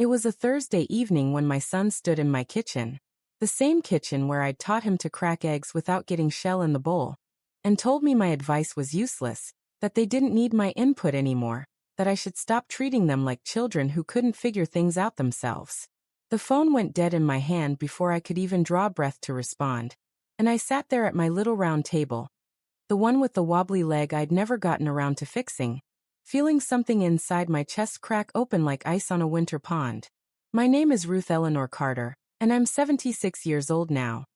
It was a Thursday evening when my son stood in my kitchen, the same kitchen where I'd taught him to crack eggs without getting shell in the bowl, and told me my advice was useless, that they didn't need my input anymore, that I should stop treating them like children who couldn't figure things out themselves. The phone went dead in my hand before I could even draw breath to respond, and I sat there at my little round table, the one with the wobbly leg I'd never gotten around to fixing, feeling something inside my chest crack open like ice on a winter pond. My name is Ruth Eleanor Carter, and I'm 76 years old now.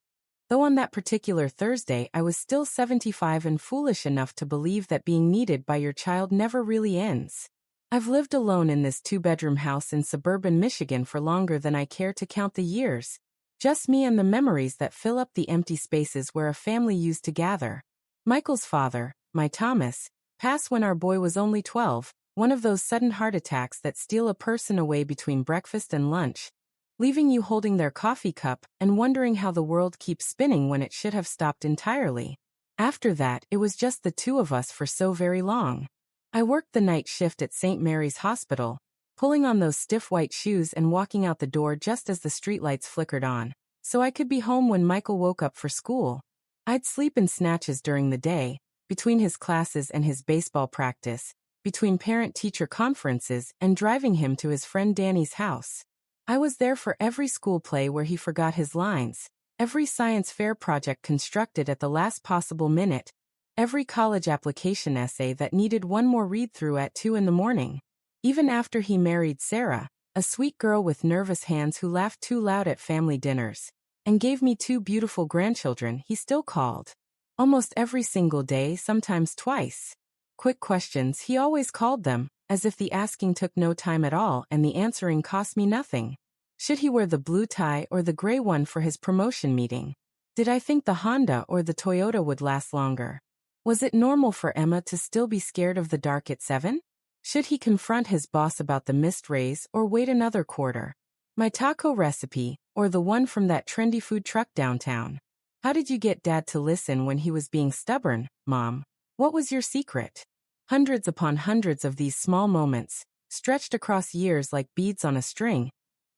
Though on that particular Thursday I was still 75 and foolish enough to believe that being needed by your child never really ends. I've lived alone in this 2-bedroom house in suburban Michigan for longer than I care to count the years. Just me and the memories that fill up the empty spaces where a family used to gather. Michael's father, my Thomas, passed when our boy was only 12, one of those sudden heart attacks that steal a person away between breakfast and lunch, leaving you holding their coffee cup and wondering how the world keeps spinning when it should have stopped entirely. After that, it was just the two of us for so very long. I worked the night shift at St. Mary's Hospital, pulling on those stiff white shoes and walking out the door just as the streetlights flickered on, so I could be home when Michael woke up for school. I'd sleep in snatches during the day, between his classes and his baseball practice, between parent-teacher conferences and driving him to his friend Danny's house. I was there for every school play where he forgot his lines, every science fair project constructed at the last possible minute, every college application essay that needed one more read-through at 2 a.m. Even after he married Sarah, a sweet girl with nervous hands who laughed too loud at family dinners, and gave me 2 beautiful grandchildren, he still called. Almost every single day, sometimes twice. Quick questions, he always called them, as if the asking took no time at all and the answering cost me nothing. Should he wear the blue tie or the gray one for his promotion meeting? Did I think the Honda or the Toyota would last longer? Was it normal for Emma to still be scared of the dark at 7? Should he confront his boss about the missed raise or wait another quarter? My taco recipe, or the one from that trendy food truck downtown? How did you get Dad to listen when he was being stubborn, Mom? What was your secret? Hundreds upon hundreds of these small moments, stretched across years like beads on a string,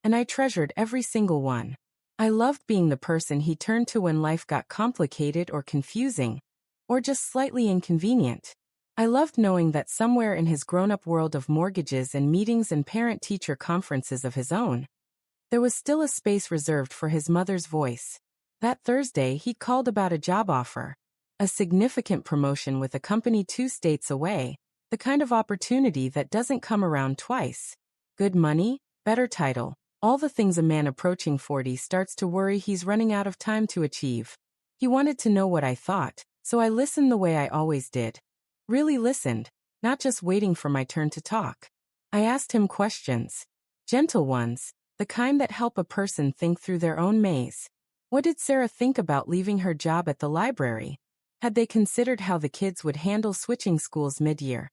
and I treasured every single one. I loved being the person he turned to when life got complicated or confusing, or just slightly inconvenient. I loved knowing that somewhere in his grown-up world of mortgages and meetings and parent-teacher conferences of his own, there was still a space reserved for his mother's voice. That Thursday he called about a job offer, a significant promotion with a company 2 states away, the kind of opportunity that doesn't come around twice. Good money, better title, all the things a man approaching 40 starts to worry he's running out of time to achieve. He wanted to know what I thought, so I listened the way I always did. Really listened, not just waiting for my turn to talk. I asked him questions. Gentle ones, the kind that help a person think through their own maze. What did Sarah think about leaving her job at the library? Had they considered how the kids would handle switching schools mid-year?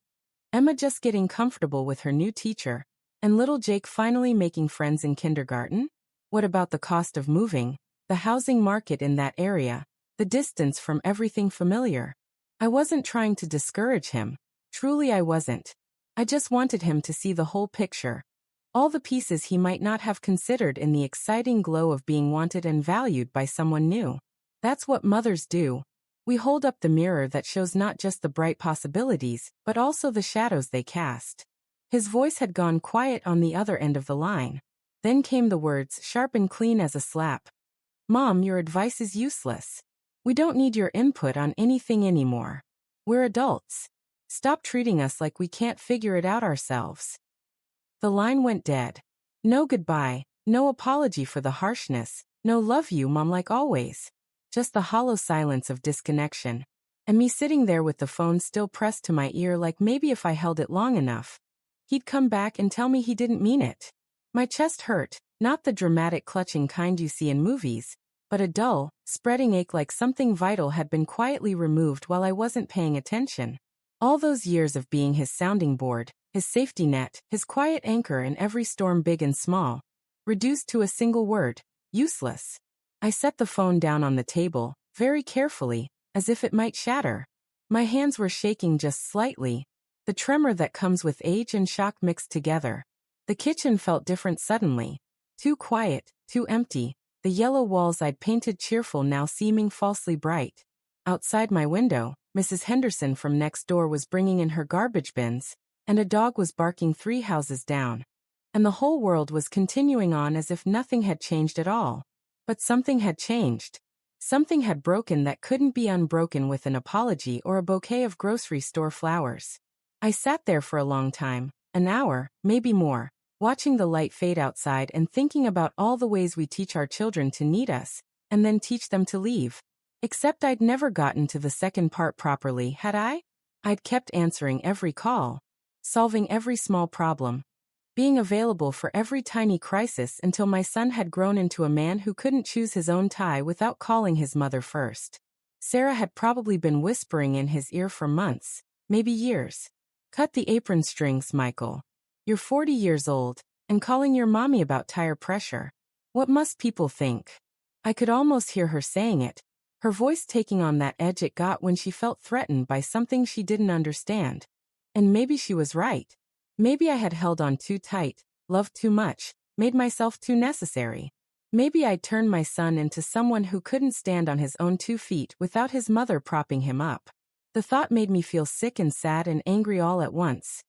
Emma just getting comfortable with her new teacher, and little Jake finally making friends in kindergarten? What about the cost of moving, the housing market in that area, the distance from everything familiar? I wasn't trying to discourage him. Truly I wasn't. I just wanted him to see the whole picture. All the pieces he might not have considered in the exciting glow of being wanted and valued by someone new. That's what mothers do. We hold up the mirror that shows not just the bright possibilities, but also the shadows they cast. His voice had gone quiet on the other end of the line. Then came the words, sharp and clean as a slap. Mom, your advice is useless. We don't need your input on anything anymore. We're adults. Stop treating us like we can't figure it out ourselves. The line went dead. No goodbye, no apology for the harshness, no love you, Mom, like always. Just the hollow silence of disconnection. And me sitting there with the phone still pressed to my ear like maybe if I held it long enough, he'd come back and tell me he didn't mean it. My chest hurt, not the dramatic clutching kind you see in movies, but a dull, spreading ache like something vital had been quietly removed while I wasn't paying attention. All those years of being his sounding board, his safety net, his quiet anchor in every storm big and small, reduced to a single word, useless. I set the phone down on the table, very carefully, as if it might shatter. My hands were shaking just slightly, the tremor that comes with age and shock mixed together. The kitchen felt different suddenly. Too quiet, too empty, the yellow walls I'd painted cheerful now seeming falsely bright. Outside my window, Mrs. Henderson from next door was bringing in her garbage bins, and a dog was barking 3 houses down. And the whole world was continuing on as if nothing had changed at all. But something had changed. Something had broken that couldn't be unbroken with an apology or a bouquet of grocery store flowers. I sat there for a long time, an hour, maybe more, watching the light fade outside and thinking about all the ways we teach our children to need us, and then teach them to leave. Except I'd never gotten to the second part properly, had I? I'd kept answering every call, solving every small problem, being available for every tiny crisis until my son had grown into a man who couldn't choose his own tie without calling his mother first. Sarah had probably been whispering in his ear for months, maybe years. "Cut the apron strings, Michael. You're 40 years old, and calling your mommy about tire pressure. What must people think?" I could almost hear her saying it, her voice taking on that edge it got when she felt threatened by something she didn't understand. And maybe she was right. Maybe I had held on too tight, loved too much, made myself too necessary. Maybe I'd turned my son into someone who couldn't stand on his own 2 feet without his mother propping him up. The thought made me feel sick and sad and angry all at once.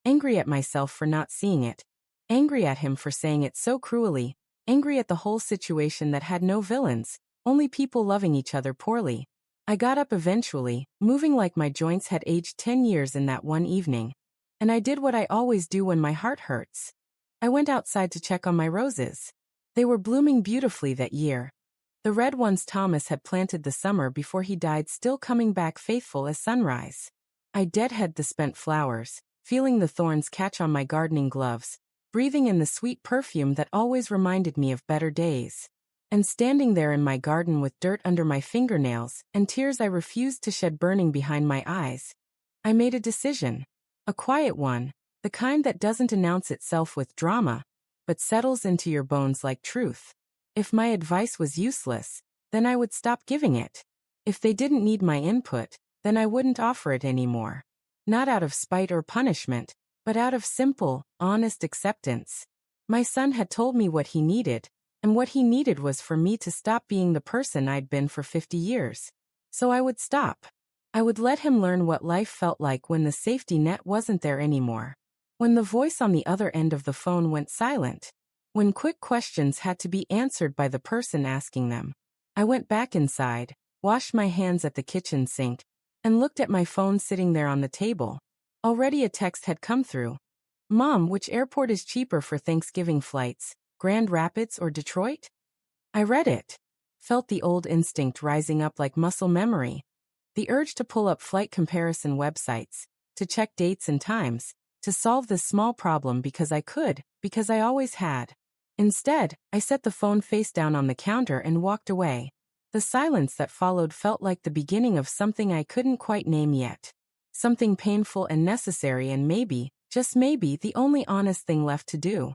Angry at myself for not seeing it. Angry at him for saying it so cruelly. Angry at the whole situation that had no villains, only people loving each other poorly. I got up eventually, moving like my joints had aged 10 years in that one evening. And I did what I always do when my heart hurts. I went outside to check on my roses. They were blooming beautifully that year. The red ones Thomas had planted the summer before he died, still coming back faithful as sunrise. I deadhead the spent flowers, feeling the thorns catch on my gardening gloves, breathing in the sweet perfume that always reminded me of better days. And standing there in my garden with dirt under my fingernails and tears I refused to shed burning behind my eyes, I made a decision. A quiet one, the kind that doesn't announce itself with drama, but settles into your bones like truth. If my advice was useless, then I would stop giving it. If they didn't need my input, then I wouldn't offer it anymore. Not out of spite or punishment, but out of simple, honest acceptance. My son had told me what he needed, and what he needed was for me to stop being the person I'd been for 50 years. So I would stop. I would let him learn what life felt like when the safety net wasn't there anymore. When the voice on the other end of the phone went silent. When quick questions had to be answered by the person asking them. I went back inside, washed my hands at the kitchen sink, and looked at my phone sitting there on the table. Already a text had come through. "Mom, which airport is cheaper for Thanksgiving flights, Grand Rapids or Detroit?" I read it. Felt the old instinct rising up like muscle memory. The urge to pull up flight comparison websites, to check dates and times, to solve this small problem because I could, because I always had. Instead, I set the phone face down on the counter and walked away. The silence that followed felt like the beginning of something I couldn't quite name yet. Something painful and necessary and maybe, just maybe, the only honest thing left to do.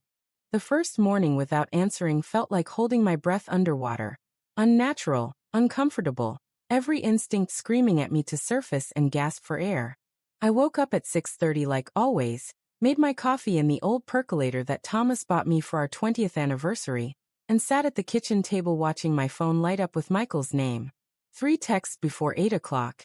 The first morning without answering felt like holding my breath underwater. Unnatural, uncomfortable. Every instinct screaming at me to surface and gasp for air. I woke up at 6:30 like always, made my coffee in the old percolator that Thomas bought me for our 20th anniversary, and sat at the kitchen table watching my phone light up with Michael's name. 3 texts before 8 o'clock.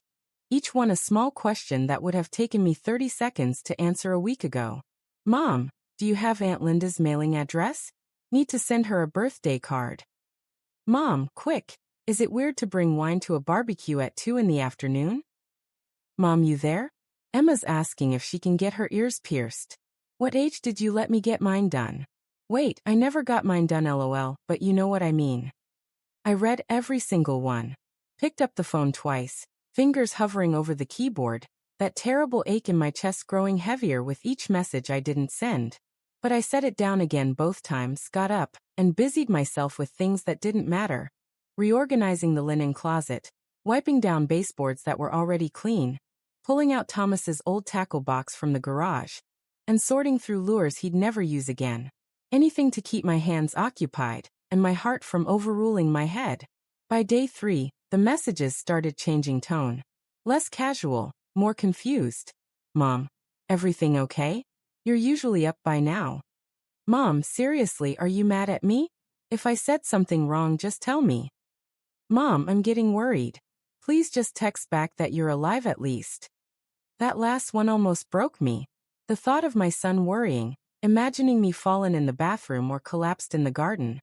Each one a small question that would have taken me 30 seconds to answer a week ago. "Mom, do you have Aunt Linda's mailing address? Need to send her a birthday card." "Mom, quick. Is it weird to bring wine to a barbecue at 2 in the afternoon?" "Mom, you there? Emma's asking if she can get her ears pierced. What age did you let me get mine done?" "Wait, I never got mine done lol, but you know what I mean." I read every single one. Picked up the phone twice, fingers hovering over the keyboard, that terrible ache in my chest growing heavier with each message I didn't send. But I set it down again both times, got up, and busied myself with things that didn't matter. Reorganizing the linen closet, wiping down baseboards that were already clean, pulling out Thomas's old tackle box from the garage, and sorting through lures he'd never use again. Anything to keep my hands occupied, and my heart from overruling my head. By day 3, the messages started changing tone. Less casual, more confused. "Mom, everything okay? You're usually up by now." Mom, seriously, are you mad at me? If I said something wrong, just tell me. Mom, I'm getting worried. Please just text back that you're alive at least. That last one almost broke me. The thought of my son worrying, imagining me fallen in the bathroom or collapsed in the garden.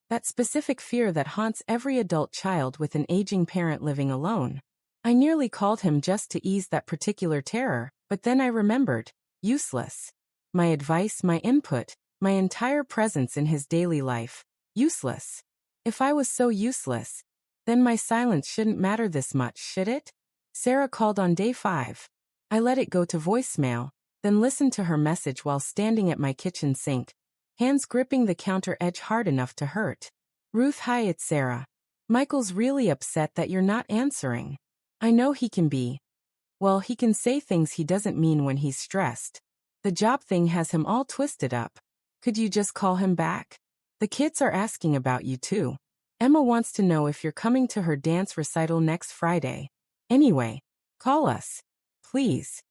That specific fear that haunts every adult child with an aging parent living alone. I nearly called him just to ease that particular terror, but then I remembered. Useless. My advice, my input, my entire presence in his daily life. Useless. If I was so useless, then my silence shouldn't matter this much, should it? Sarah called on day 5. I let it go to voicemail, then listened to her message while standing at my kitchen sink, hands gripping the counter edge hard enough to hurt. Ruth, hi, it's Sarah. Michael's really upset that you're not answering. I know he can be. Well, he can say things he doesn't mean when he's stressed. The job thing has him all twisted up. Could you just call him back? The kids are asking about you too. Emma wants to know if you're coming to her dance recital next Friday. Anyway, call us. Please.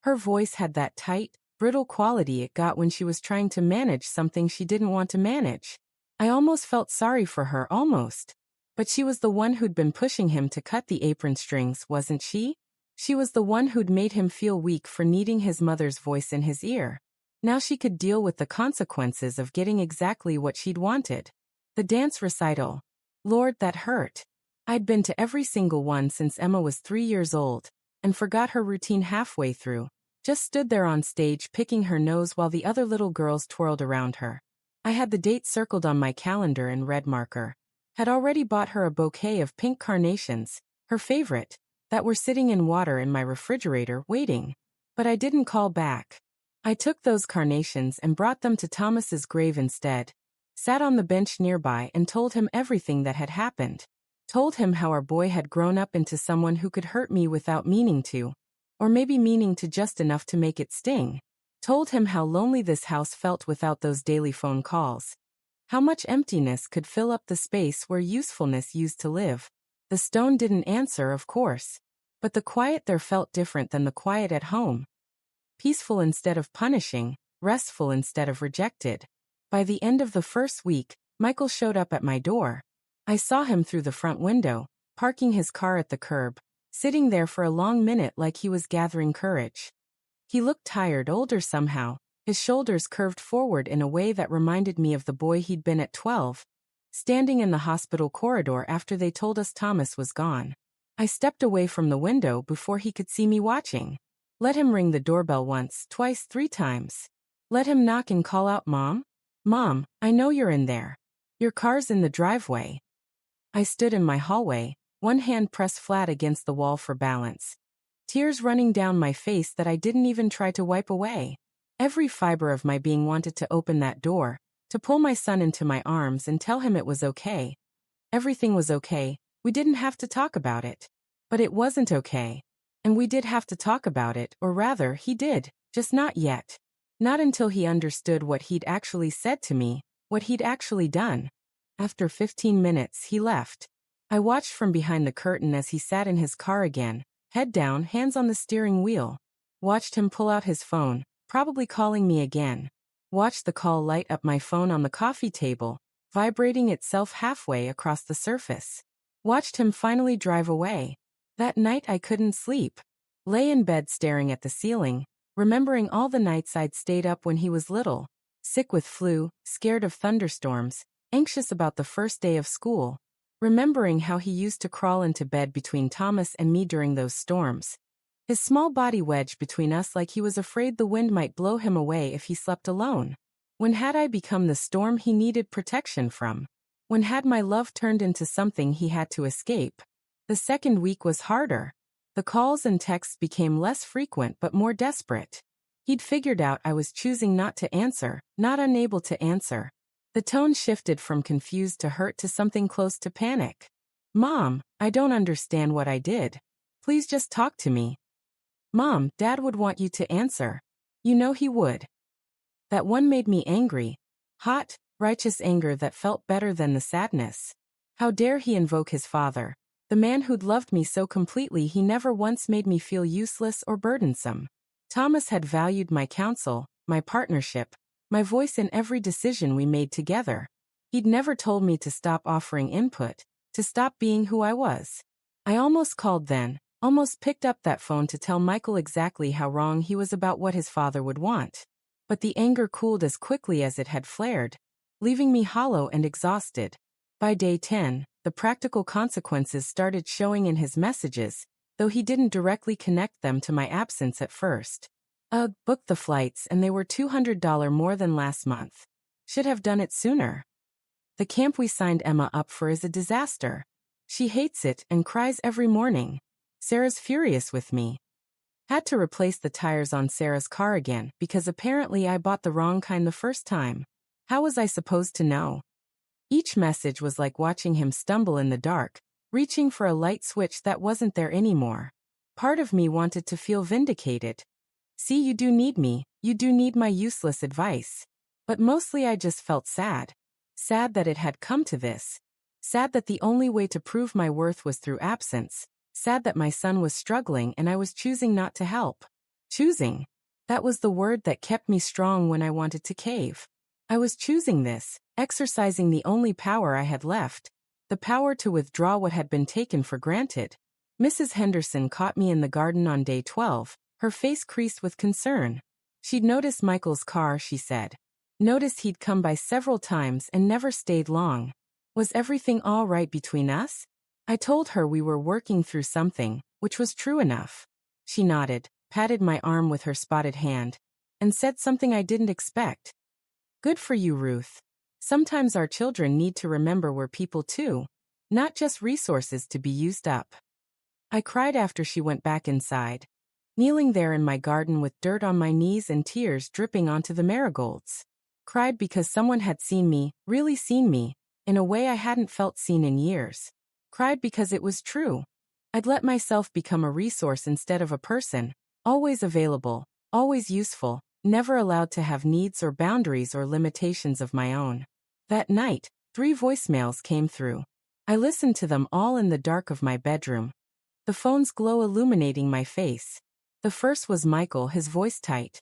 Her voice had that tight, brittle quality it got when she was trying to manage something she didn't want to manage. I almost felt sorry for her, almost. But she was the one who'd been pushing him to cut the apron strings, wasn't she? She was the one who'd made him feel weak for needing his mother's voice in his ear. Now she could deal with the consequences of getting exactly what she'd wanted. The dance recital. Lord, that hurt. I'd been to every single one since Emma was 3 years old, and forgot her routine halfway through. Just stood there on stage picking her nose while the other little girls twirled around her. I had the date circled on my calendar in red marker. Had already bought her a bouquet of pink carnations, her favorite, that were sitting in water in my refrigerator waiting. But I didn't call back. I took those carnations and brought them to Thomas's grave instead. Sat on the bench nearby and told him everything that had happened. Told him how our boy had grown up into someone who could hurt me without meaning to. Or maybe meaning to just enough to make it sting. Told him how lonely this house felt without those daily phone calls. How much emptiness could fill up the space where usefulness used to live. The stone didn't answer, of course. But the quiet there felt different than the quiet at home. Peaceful instead of punishing, restful instead of rejected. By the end of the first week, Michael showed up at my door. I saw him through the front window, parking his car at the curb, sitting there for a long minute like he was gathering courage. He looked tired, older somehow, his shoulders curved forward in a way that reminded me of the boy he'd been at 12, standing in the hospital corridor after they told us Thomas was gone. I stepped away from the window before he could see me watching. Let him ring the doorbell once, twice, 3 times. Let him knock and call out, Mom? Mom, I know you're in there. Your car's in the driveway. I stood in my hallway, one hand pressed flat against the wall for balance. Tears running down my face that I didn't even try to wipe away. Every fiber of my being wanted to open that door, to pull my son into my arms and tell him it was okay. Everything was okay, we didn't have to talk about it. But it wasn't okay. And we did have to talk about it, or rather, he did, just not yet. Not until he understood what he'd actually said to me, what he'd actually done. After 15 minutes, he left. I watched from behind the curtain as he sat in his car again, head down, hands on the steering wheel. Watched him pull out his phone, probably calling me again. Watched the call light up my phone on the coffee table, vibrating itself halfway across the surface. Watched him finally drive away. That night I couldn't sleep. Lay in bed staring at the ceiling, remembering all the nights I'd stayed up when he was little, sick with flu, scared of thunderstorms, anxious about the first day of school. Remembering how he used to crawl into bed between Thomas and me during those storms. His small body wedged between us like he was afraid the wind might blow him away if he slept alone. When had I become the storm he needed protection from? When had my love turned into something he had to escape? The second week was harder. The calls and texts became less frequent but more desperate. He'd figured out I was choosing not to answer, not unable to answer. The tone shifted from confused to hurt to something close to panic. Mom, I don't understand what I did. Please just talk to me. Mom, Dad would want you to answer. You know he would. That one made me angry. Hot, righteous anger that felt better than the sadness. How dare he invoke his father, the man who'd loved me so completely he never once made me feel useless or burdensome. Thomas had valued my counsel, my partnership, my voice in every decision we made together. He'd never told me to stop offering input, to stop being who I was. I almost called then, almost picked up that phone to tell Michael exactly how wrong he was about what his father would want. But the anger cooled as quickly as it had flared, leaving me hollow and exhausted. By day 10, the practical consequences started showing in his messages, though he didn't directly connect them to my absence at first. Booked the flights and they were $200 more than last month. Should have done it sooner. The camp we signed Emma up for is a disaster. She hates it and cries every morning. Sarah's furious with me. Had to replace the tires on Sarah's car again because apparently I bought the wrong kind the first time. How was I supposed to know? Each message was like watching him stumble in the dark, reaching for a light switch that wasn't there anymore. Part of me wanted to feel vindicated. See, you do need me, you do need my useless advice. But mostly I just felt sad. Sad that it had come to this. Sad that the only way to prove my worth was through absence. Sad that my son was struggling and I was choosing not to help. Choosing. That was the word that kept me strong when I wanted to cave. I was choosing this, exercising the only power I had left, the power to withdraw what had been taken for granted. Mrs. Henderson caught me in the garden on day 12, her face creased with concern. She'd noticed Michael's car, she said. Noticed he'd come by several times and never stayed long. Was everything all right between us? I told her we were working through something, which was true enough. She nodded, patted my arm with her spotted hand, and said something I didn't expect. Good for you, Ruth. Sometimes our children need to remember we're people too, not just resources to be used up. I cried after she went back inside, kneeling there in my garden with dirt on my knees and tears dripping onto the marigolds. Cried because someone had seen me, really seen me, in a way I hadn't felt seen in years. Cried because it was true. I'd let myself become a resource instead of a person, always available, always useful, never allowed to have needs or boundaries or limitations of my own. That night, 3 voicemails came through. I listened to them all in the dark of my bedroom. The phone's glow illuminating my face. The first was Michael, his voice tight.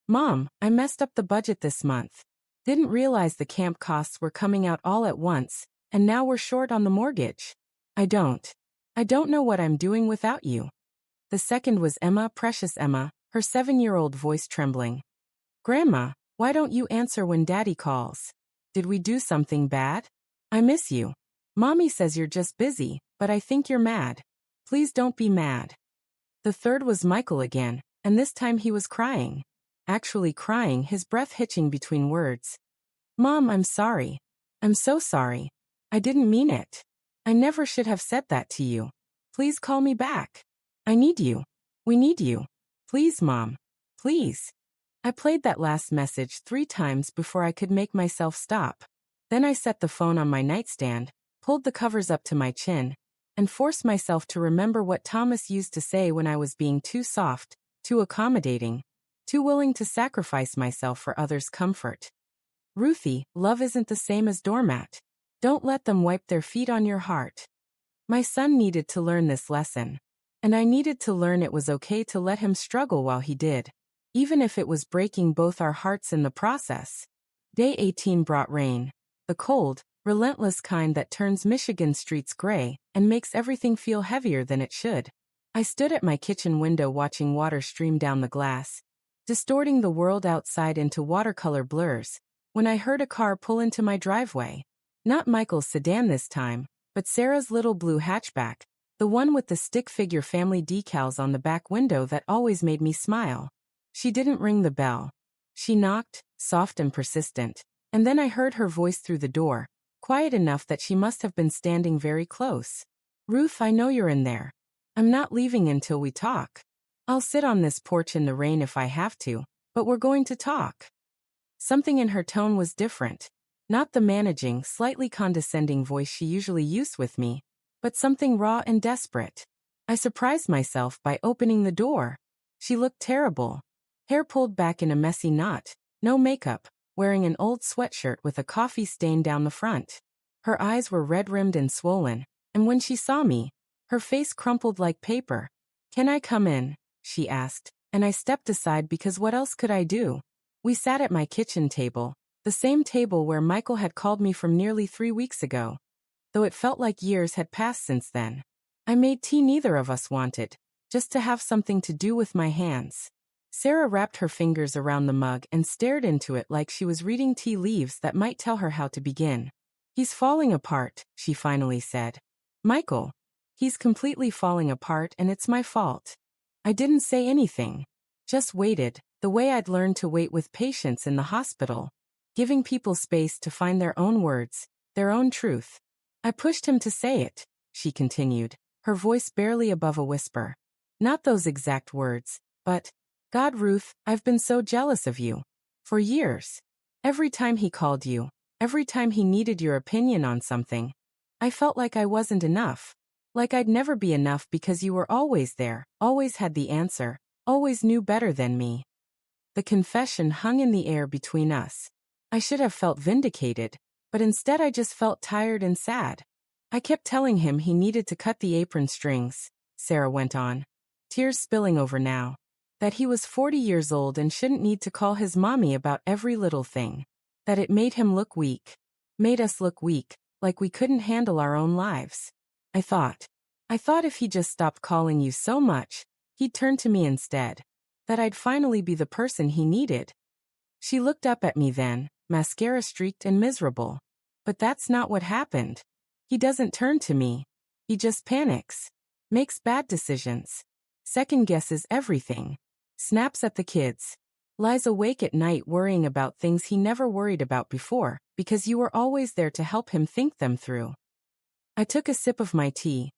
Mom, I messed up the budget this month. Didn't realize the camp costs were coming out all at once, and now we're short on the mortgage. I don't know what I'm doing without you. The second was Emma, precious Emma, her 7-year-old voice trembling. Grandma, why don't you answer when Daddy calls? Did we do something bad? I miss you. Mommy says you're just busy, but I think you're mad. Please don't be mad. The third was Michael again, and this time he was crying. Actually crying, his breath hitching between words. Mom, I'm sorry. I'm so sorry. I didn't mean it. I never should have said that to you. Please call me back. I need you. We need you. Please, Mom. Please. I played that last message 3 times before I could make myself stop. Then I set the phone on my nightstand, pulled the covers up to my chin, and forced myself to remember what Thomas used to say when I was being too soft, too accommodating, too willing to sacrifice myself for others' comfort. Ruthie, love isn't the same as doormat. Don't let them wipe their feet on your heart. My son needed to learn this lesson. And I needed to learn it was okay to let him struggle while he did, even if it was breaking both our hearts in the process. Day 18 brought rain, the cold, relentless kind that turns Michigan streets gray and makes everything feel heavier than it should. I stood at my kitchen window watching water stream down the glass, distorting the world outside into watercolor blurs, when I heard a car pull into my driveway. Not Michael's sedan this time, but Sarah's little blue hatchback, the one with the stick figure family decals on the back window that always made me smile. She didn't ring the bell. She knocked, soft and persistent, and then I heard her voice through the door, quiet enough that she must have been standing very close. Ruth, I know you're in there. I'm not leaving until we talk. I'll sit on this porch in the rain if I have to, but we're going to talk. Something in her tone was different. Not the managing, slightly condescending voice she usually used with me, but something raw and desperate. I surprised myself by opening the door. She looked terrible. Hair pulled back in a messy knot, no makeup, wearing an old sweatshirt with a coffee stain down the front. Her eyes were red-rimmed and swollen, and when she saw me, her face crumpled like paper. Can I come in? She asked, and I stepped aside because what else could I do? We sat at my kitchen table, the same table where Michael had called me from nearly 3 weeks ago, though it felt like years had passed since then. I made tea neither of us wanted, just to have something to do with my hands. Sarah wrapped her fingers around the mug and stared into it like she was reading tea leaves that might tell her how to begin. He's falling apart, she finally said. Michael. He's completely falling apart and it's my fault. I didn't say anything. Just waited, the way I'd learned to wait with patience in the hospital, giving people space to find their own words, their own truth. I pushed him to say it, she continued, her voice barely above a whisper. Not those exact words, but, God, Ruth, I've been so jealous of you. For years. Every time he called you, every time he needed your opinion on something, I felt like I wasn't enough. Like I'd never be enough because you were always there, always had the answer, always knew better than me. The confession hung in the air between us. I should have felt vindicated, but instead I just felt tired and sad. I kept telling him he needed to cut the apron strings, Sarah went on, tears spilling over now, that he was 40 years old and shouldn't need to call his mommy about every little thing, that it made him look weak, made us look weak, like we couldn't handle our own lives. I thought if he just stopped calling you so much, he'd turn to me instead, that I'd finally be the person he needed. She looked up at me then, mascara streaked and miserable. But that's not what happened. He doesn't turn to me. He just panics, makes bad decisions, second guesses everything, snaps at the kids, lies awake at night worrying about things he never worried about before, because you were always there to help him think them through. I took a sip of my tea,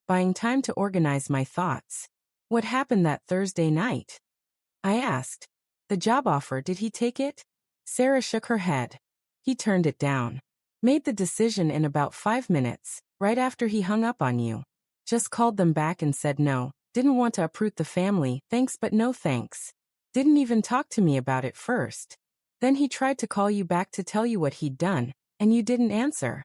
buying time to organize my thoughts. What happened that Thursday night? I asked. The job offer, did he take it? Sarah shook her head. He turned it down. Made the decision in about 5 minutes, right after he hung up on you. Just called them back and said no, didn't want to uproot the family, thanks but no thanks. Didn't even talk to me about it first. Then he tried to call you back to tell you what he'd done, and you didn't answer.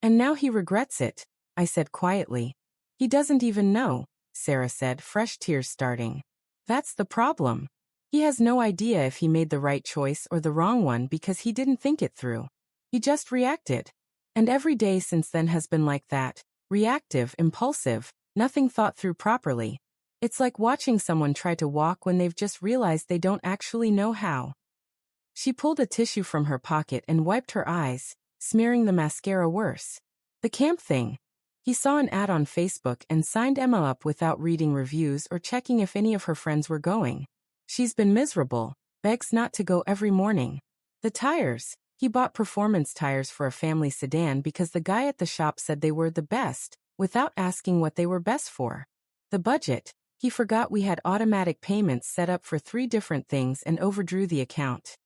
And now he regrets it, I said quietly. He doesn't even know, Sarah said, fresh tears starting. That's the problem. He has no idea if he made the right choice or the wrong one because he didn't think it through. He just reacted. And every day since then has been like that, reactive, impulsive, nothing thought through properly. It's like watching someone try to walk when they've just realized they don't actually know how. She pulled a tissue from her pocket and wiped her eyes, smearing the mascara worse. The camp thing. He saw an ad on Facebook and signed Emma up without reading reviews or checking if any of her friends were going. She's been miserable, begs not to go every morning. The tires. He bought performance tires for a family sedan because the guy at the shop said they were the best, without asking what they were best for. The budget. He forgot we had automatic payments set up for 3 different things and overdrew the account.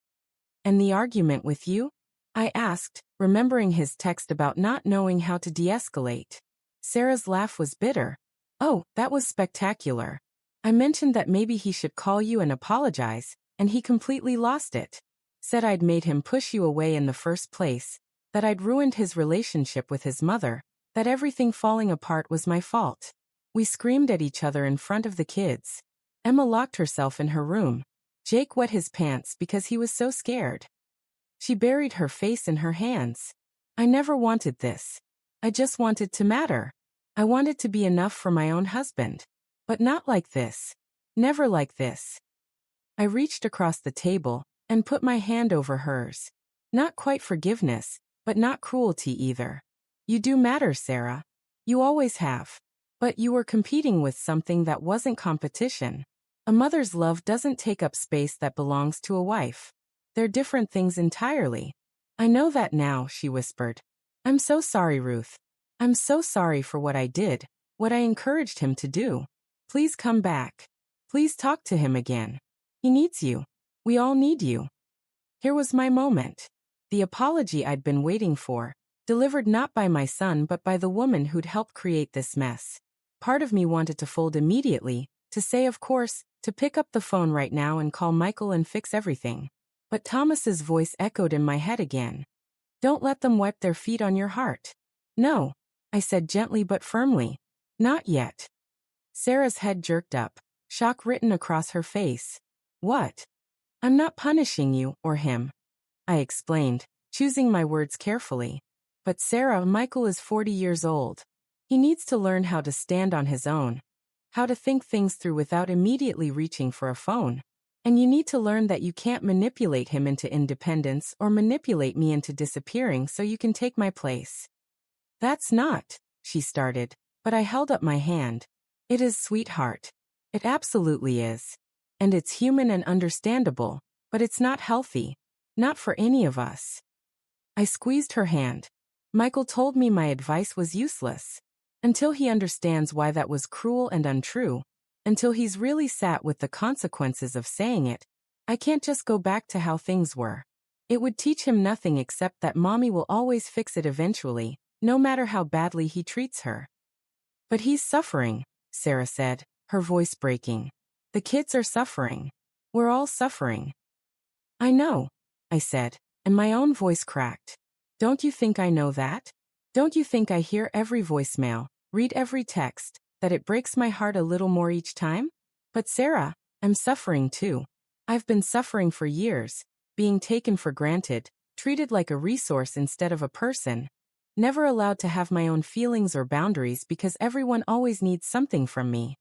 And the argument with you? I asked, remembering his text about not knowing how to de-escalate. Sarah's laugh was bitter. Oh, that was spectacular. I mentioned that maybe he should call you and apologize, and he completely lost it. Said I'd made him push you away in the first place, that I'd ruined his relationship with his mother, that everything falling apart was my fault. We screamed at each other in front of the kids. Emma locked herself in her room. Jake wet his pants because he was so scared. She buried her face in her hands. I never wanted this. I just wanted to matter. I wanted to be enough for my own husband. But not like this. Never like this. I reached across the table and put my hand over hers. Not quite forgiveness, but not cruelty either. You do matter, Sarah. You always have. But you were competing with something that wasn't competition. A mother's love doesn't take up space that belongs to a wife. They're different things entirely. I know that now, she whispered. I'm so sorry, Ruth. I'm so sorry for what I did, what I encouraged him to do. Please come back. Please talk to him again. He needs you. We all need you. Here was my moment. The apology I'd been waiting for, delivered not by my son but by the woman who'd helped create this mess. Part of me wanted to fold immediately, to say of course, to pick up the phone right now and call Michael and fix everything. But Thomas's voice echoed in my head again. Don't let them wipe their feet on your heart. No, I said gently but firmly. Not yet. Sarah's head jerked up, shock written across her face. What? I'm not punishing you or him, I explained, choosing my words carefully. But Sarah, Michael is 40 years old. He needs to learn how to stand on his own, how to think things through without immediately reaching for a phone. And you need to learn that you can't manipulate him into independence or manipulate me into disappearing so you can take my place. That's not, she started, but I held up my hand. It is, sweetheart. It absolutely is. And it's human and understandable, but it's not healthy. Not for any of us. I squeezed her hand. Michael told me my advice was useless. Until he understands why that was cruel and untrue, until he's really sat with the consequences of saying it, I can't just go back to how things were. It would teach him nothing except that mommy will always fix it eventually, no matter how badly he treats her. But he's suffering, Sarah said, her voice breaking. The kids are suffering. We're all suffering. I know, I said, and my own voice cracked. Don't you think I know that? Don't you think I hear every voicemail, read every text, that it breaks my heart a little more each time? But Sarah, I'm suffering too. I've been suffering for years, being taken for granted, treated like a resource instead of a person, never allowed to have my own feelings or boundaries because everyone always needs something from me.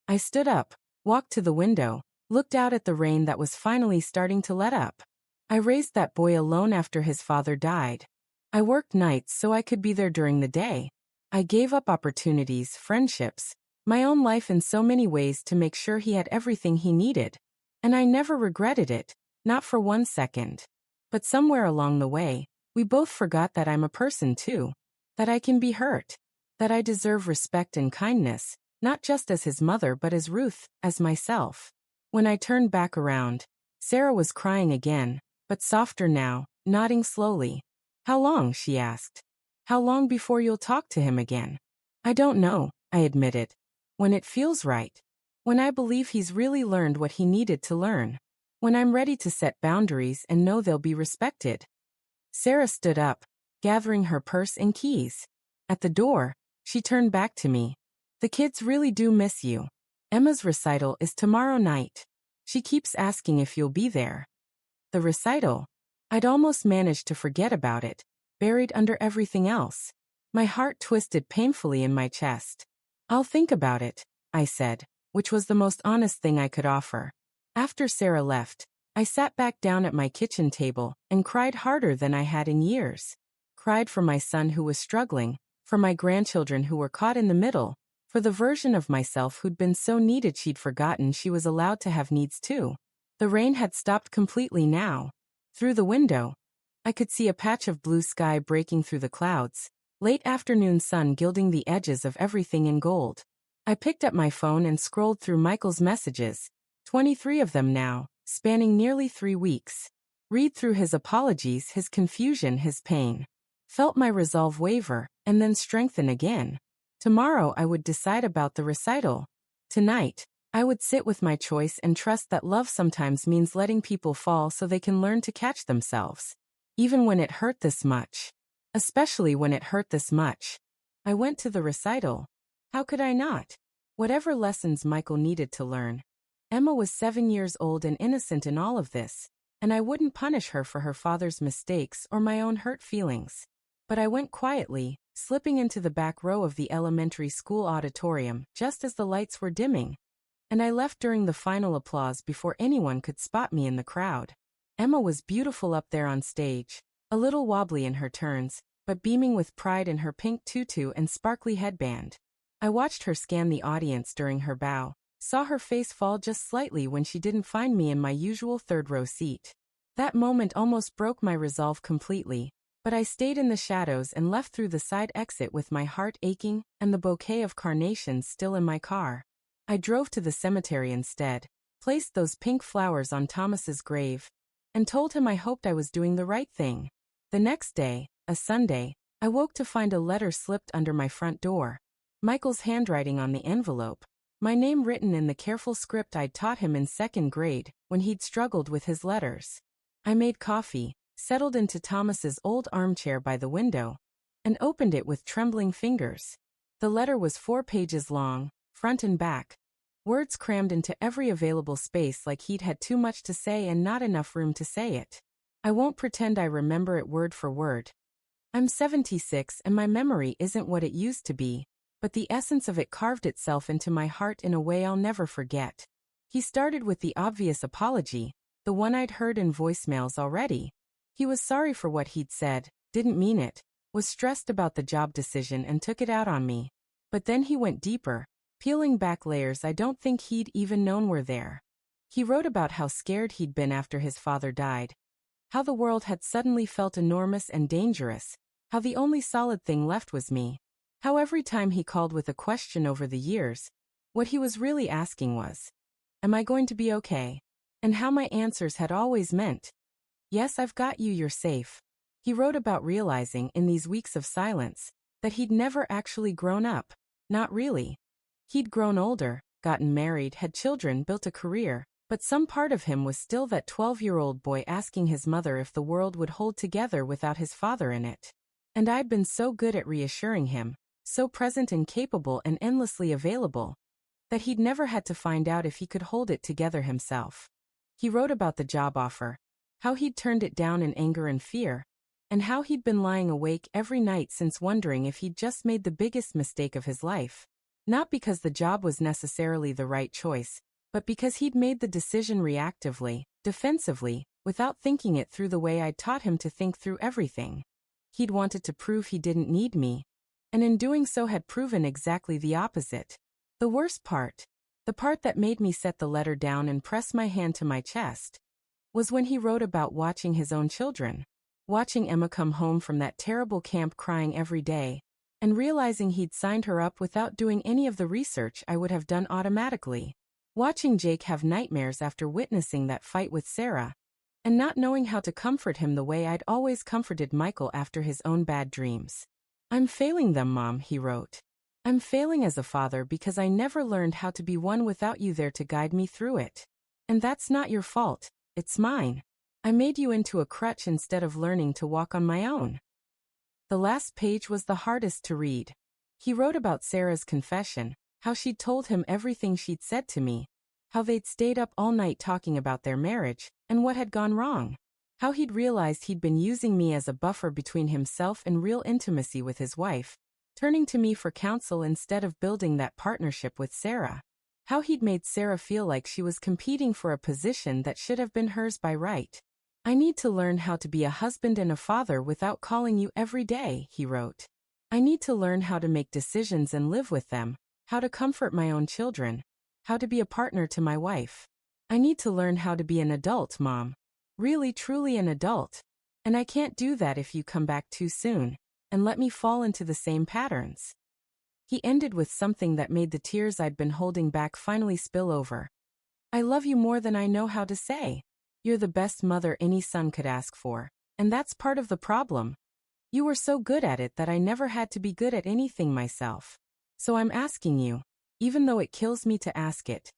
I stood up, walked to the window, looked out at the rain that was finally starting to let up. I raised that boy alone after his father died. I worked nights so I could be there during the day. I gave up opportunities, friendships, my own life in so many ways to make sure he had everything he needed. And I never regretted it, not for 1 second. But somewhere along the way, we both forgot that I'm a person too, that I can be hurt, that I deserve respect and kindness, not just as his mother but as Ruth, as myself. When I turned back around, Sarah was crying again, but softer now, nodding slowly. How long, she asked. How long before you'll talk to him again? I don't know, I admitted. When it feels right. When I believe he's really learned what he needed to learn. When I'm ready to set boundaries and know they'll be respected. Sarah stood up, gathering her purse and keys. At the door, she turned back to me. The kids really do miss you. Emma's recital is tomorrow night. She keeps asking if you'll be there. The recital. I'd almost managed to forget about it, buried under everything else. My heart twisted painfully in my chest. I'll think about it, I said, which was the most honest thing I could offer. After Sarah left, I sat back down at my kitchen table and cried harder than I had in years. Cried for my son who was struggling, for my grandchildren who were caught in the middle, for the version of myself who'd been so needed she'd forgotten she was allowed to have needs too. The rain had stopped completely now. Through the window, I could see a patch of blue sky breaking through the clouds, late afternoon sun gilding the edges of everything in gold. I picked up my phone and scrolled through Michael's messages, 23 of them now, spanning nearly 3 weeks. Read through his apologies, his confusion, his pain. Felt my resolve waver, and then strengthen again. Tomorrow I would decide about the recital. Tonight, I would sit with my choice and trust that love sometimes means letting people fall so they can learn to catch themselves. Even when it hurt this much. Especially when it hurt this much. I went to the recital. How could I not? Whatever lessons Michael needed to learn. Emma was 7 years old and innocent in all of this, and I wouldn't punish her for her father's mistakes or my own hurt feelings. But I went quietly, slipping into the back row of the elementary school auditorium just as the lights were dimming. And I left during the final applause before anyone could spot me in the crowd. Emma was beautiful up there on stage, a little wobbly in her turns, but beaming with pride in her pink tutu and sparkly headband. I watched her scan the audience during her bow, saw her face fall just slightly when she didn't find me in my usual third-row seat. That moment almost broke my resolve completely, but I stayed in the shadows and left through the side exit with my heart aching and the bouquet of carnations still in my car. I drove to the cemetery instead, placed those pink flowers on Thomas's grave, and told him I hoped I was doing the right thing. The next day, a Sunday, I woke to find a letter slipped under my front door. Michael's handwriting on the envelope, my name written in the careful script I'd taught him in 2nd grade when he'd struggled with his letters. I made coffee, settled into Thomas's old armchair by the window, and opened it with trembling fingers. The letter was 4 pages long, front and back. Words crammed into every available space like he'd had too much to say and not enough room to say it. I won't pretend I remember it word for word. I'm 76 and my memory isn't what it used to be, but the essence of it carved itself into my heart in a way I'll never forget. He started with the obvious apology, the one I'd heard in voicemails already. He was sorry for what he'd said, didn't mean it, was stressed about the job decision and took it out on me. But then he went deeper, peeling back layers I don't think he'd even known were there. He wrote about how scared he'd been after his father died, how the world had suddenly felt enormous and dangerous, how the only solid thing left was me, how every time he called with a question over the years, what he was really asking was, am I going to be okay? And how my answers had always meant, yes, I've got you, you're safe. He wrote about realizing in these weeks of silence that he'd never actually grown up, not really. He'd grown older, gotten married, had children, built a career, but some part of him was still that 12-year-old boy asking his mother if the world would hold together without his father in it. And I'd been so good at reassuring him, so present and capable and endlessly available, that he'd never had to find out if he could hold it together himself. He wrote about the job offer, how he'd turned it down in anger and fear, and how he'd been lying awake every night since wondering if he'd just made the biggest mistake of his life. Not because the job was necessarily the right choice, but because he'd made the decision reactively, defensively, without thinking it through the way I'd taught him to think through everything. He'd wanted to prove he didn't need me, and in doing so had proven exactly the opposite. The worst part, the part that made me set the letter down and press my hand to my chest, was when he wrote about watching his own children, watching Emma come home from that terrible camp crying every day, and realizing he'd signed her up without doing any of the research I would have done automatically, watching Jake have nightmares after witnessing that fight with Sarah, and not knowing how to comfort him the way I'd always comforted Michael after his own bad dreams. I'm failing them, Mom, he wrote. I'm failing as a father because I never learned how to be one without you there to guide me through it. And that's not your fault, it's mine. I made you into a crutch instead of learning to walk on my own. The last page was the hardest to read. He wrote about Sarah's confession, how she'd told him everything she'd said to me, how they'd stayed up all night talking about their marriage, and what had gone wrong, how he'd realized he'd been using me as a buffer between himself and real intimacy with his wife, turning to me for counsel instead of building that partnership with Sarah, how he'd made Sarah feel like she was competing for a position that should have been hers by right. I need to learn how to be a husband and a father without calling you every day, he wrote. I need to learn how to make decisions and live with them, how to comfort my own children, how to be a partner to my wife. I need to learn how to be an adult, Mom. Really, truly an adult. And I can't do that if you come back too soon and let me fall into the same patterns. He ended with something that made the tears I'd been holding back finally spill over. I love you more than I know how to say. You're the best mother any son could ask for, and that's part of the problem. You were so good at it that I never had to be good at anything myself. So I'm asking you, even though it kills me to ask it,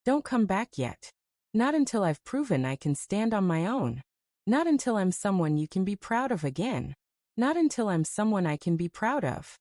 don't come back yet. Not until I've proven I can stand on my own. Not until I'm someone you can be proud of again. Not until I'm someone I can be proud of.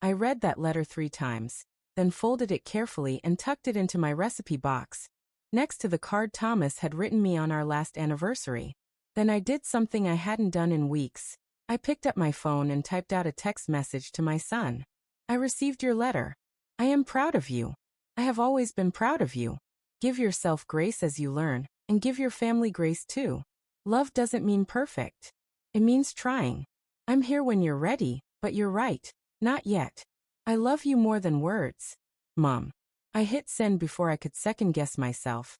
I read that letter 3 times, then folded it carefully and tucked it into my recipe box, next to the card Thomas had written me on our last anniversary. Then I did something I hadn't done in weeks. I picked up my phone and typed out a text message to my son. I received your letter. I am proud of you. I have always been proud of you. Give yourself grace as you learn, and give your family grace too. Love doesn't mean perfect. It means trying. I'm here when you're ready, but you're right. Not yet. I love you more than words. Mom. I hit send before I could second-guess myself,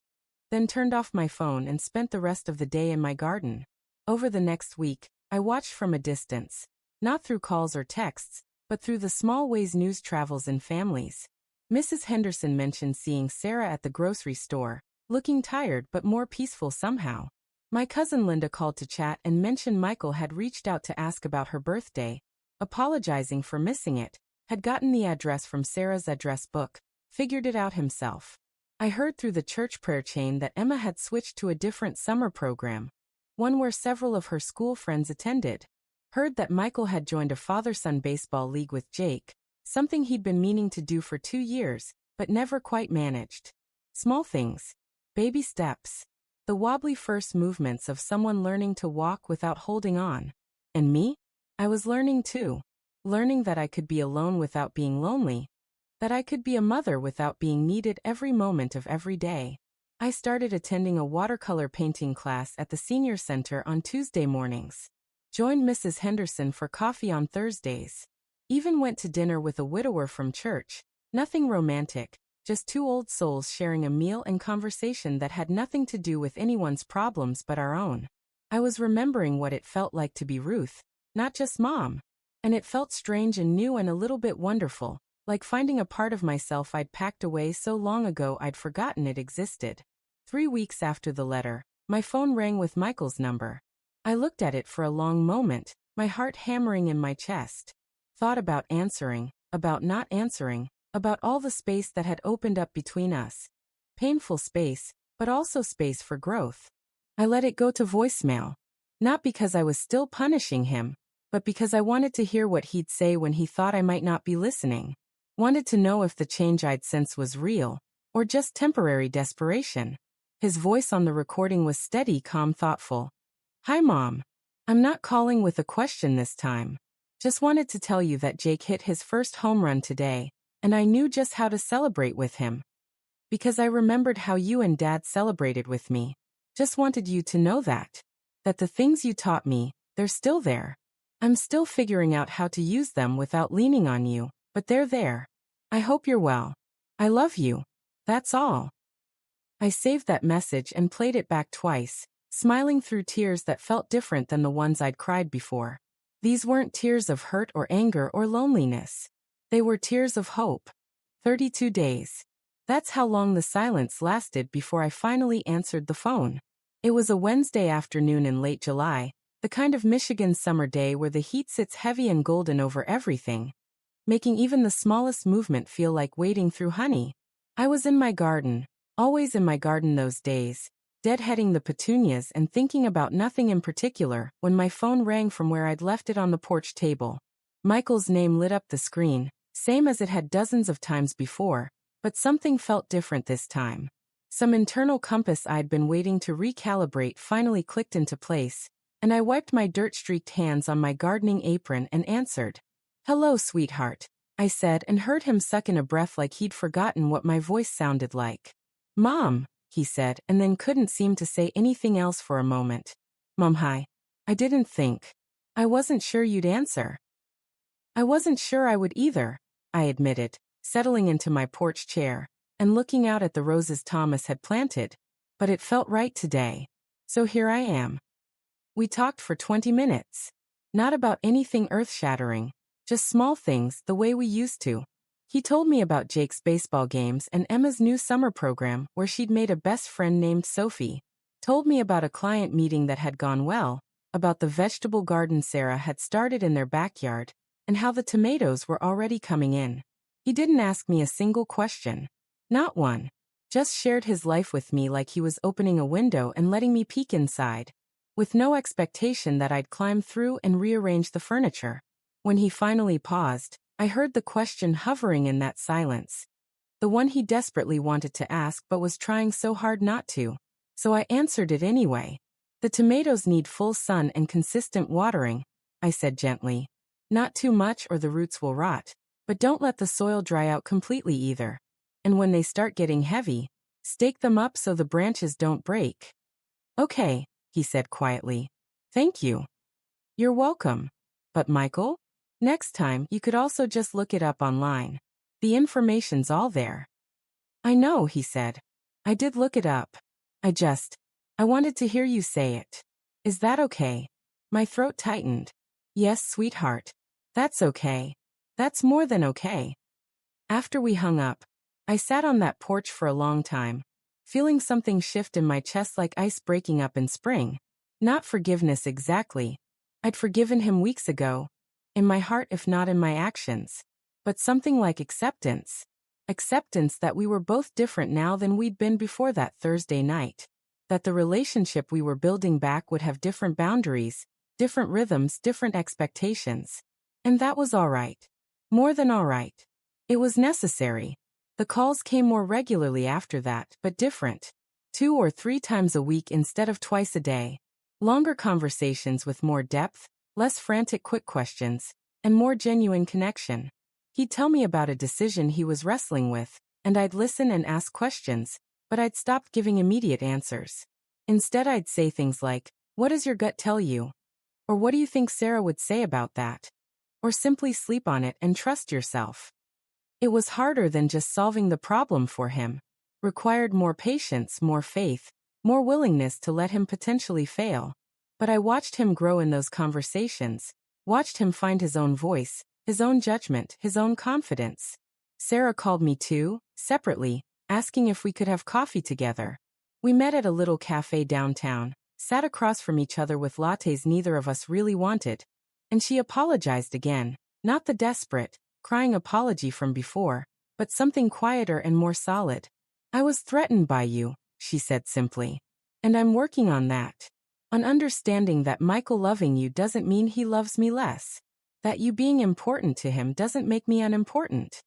then turned off my phone and spent the rest of the day in my garden. Over the next week, I watched from a distance, not through calls or texts, but through the small ways news travels in families. Mrs. Henderson mentioned seeing Sarah at the grocery store, looking tired but more peaceful somehow. My cousin Linda called to chat and mentioned Michael had reached out to ask about her birthday, apologizing for missing it, had gotten the address from Sarah's address book, figured it out himself. I heard through the church prayer chain that Emma had switched to a different summer program, one where several of her school friends attended. Heard that Michael had joined a father-son baseball league with Jake, something he'd been meaning to do for 2 years, but never quite managed. Small things. Baby steps. The wobbly first movements of someone learning to walk without holding on. And me? I was learning too. Learning that I could be alone without being lonely. That I could be a mother without being needed every moment of every day. I started attending a watercolor painting class at the senior center on Tuesday mornings. Joined Mrs. Henderson for coffee on Thursdays. Even went to dinner with a widower from church. Nothing romantic, just two old souls sharing a meal and conversation that had nothing to do with anyone's problems but our own. I was remembering what it felt like to be Ruth, not just Mom. And it felt strange and new and a little bit wonderful, like finding a part of myself I'd packed away so long ago I'd forgotten it existed. 3 weeks after the letter, my phone rang with Michael's number. I looked at it for a long moment, my heart hammering in my chest. Thought about answering, about not answering, about all the space that had opened up between us. Painful space, but also space for growth. I let it go to voicemail. Not because I was still punishing him, but because I wanted to hear what he'd say when he thought I might not be listening. Wanted to know if the change I'd sensed was real, or just temporary desperation. His voice on the recording was steady, calm, thoughtful. Hi, Mom. I'm not calling with a question this time. Just wanted to tell you that Jake hit his first home run today, and I knew just how to celebrate with him. Because I remembered how you and Dad celebrated with me. Just wanted you to know that. That the things you taught me, they're still there. I'm still figuring out how to use them without leaning on you, but they're there. I hope you're well. I love you. That's all. I saved that message and played it back twice, smiling through tears that felt different than the ones I'd cried before. These weren't tears of hurt or anger or loneliness. They were tears of hope. 32 days. That's how long the silence lasted before I finally answered the phone. It was a Wednesday afternoon in late July, the kind of Michigan summer day where the heat sits heavy and golden over everything, making even the smallest movement feel like wading through honey. I was in my garden, always in my garden those days, deadheading the petunias and thinking about nothing in particular when my phone rang from where I'd left it on the porch table. Michael's name lit up the screen, same as it had dozens of times before, but something felt different this time. Some internal compass I'd been waiting to recalibrate finally clicked into place, and I wiped my dirt-streaked hands on my gardening apron and answered. Hello, sweetheart, I said and heard him suck in a breath like he'd forgotten what my voice sounded like. Mom, he said, and then couldn't seem to say anything else for a moment. Mom, hi. I didn't think. I wasn't sure you'd answer. I wasn't sure I would either, I admitted, settling into my porch chair and looking out at the roses Thomas had planted, but it felt right today. So here I am. We talked for 20 minutes. Not about anything earth-shattering, just small things the way we used to. He told me about Jake's baseball games and Emma's new summer program where she'd made a best friend named Sophie. Told me about a client meeting that had gone well, about the vegetable garden Sarah had started in their backyard, and how the tomatoes were already coming in. He didn't ask me a single question. Not one. Just shared his life with me like he was opening a window and letting me peek inside, with no expectation that I'd climb through and rearrange the furniture. When he finally paused, I heard the question hovering in that silence. The one he desperately wanted to ask but was trying so hard not to. So I answered it anyway. The tomatoes need full sun and consistent watering, I said gently. Not too much or the roots will rot, but don't let the soil dry out completely either. And when they start getting heavy, stake them up so the branches don't break. Okay, he said quietly. Thank you. You're welcome. But Michael? Next time, you could also just look it up online. The information's all there. I know, he said. I did look it up. I wanted to hear you say it. Is that okay? My throat tightened. Yes, sweetheart. That's okay. That's more than okay. After we hung up, I sat on that porch for a long time, feeling something shift in my chest like ice breaking up in spring. Not forgiveness exactly. I'd forgiven him weeks ago. In my heart if not in my actions. But something like acceptance. Acceptance that we were both different now than we'd been before that Thursday night. That the relationship we were building back would have different boundaries, different rhythms, different expectations. And that was all right. More than all right. It was necessary. The calls came more regularly after that, but different. 2 or 3 times a week instead of twice a day. Longer conversations with more depth, less frantic quick questions, and more genuine connection. He'd tell me about a decision he was wrestling with, and I'd listen and ask questions, but I'd stopped giving immediate answers. Instead, I'd say things like, "What does your gut tell you?" Or "What do you think Sarah would say about that?" Or simply sleep on it and trust yourself. It was harder than just solving the problem for him. Required more patience, more faith, more willingness to let him potentially fail. But I watched him grow in those conversations, watched him find his own voice, his own judgment, his own confidence. Sarah called me too, separately, asking if we could have coffee together. We met at a little cafe downtown, sat across from each other with lattes neither of us really wanted, and she apologized again, not the desperate, crying apology from before, but something quieter and more solid. "I was threatened by you," she said simply. "And I'm working on that. On understanding that Michael loving you doesn't mean he loves me less. That you being important to him doesn't make me unimportant.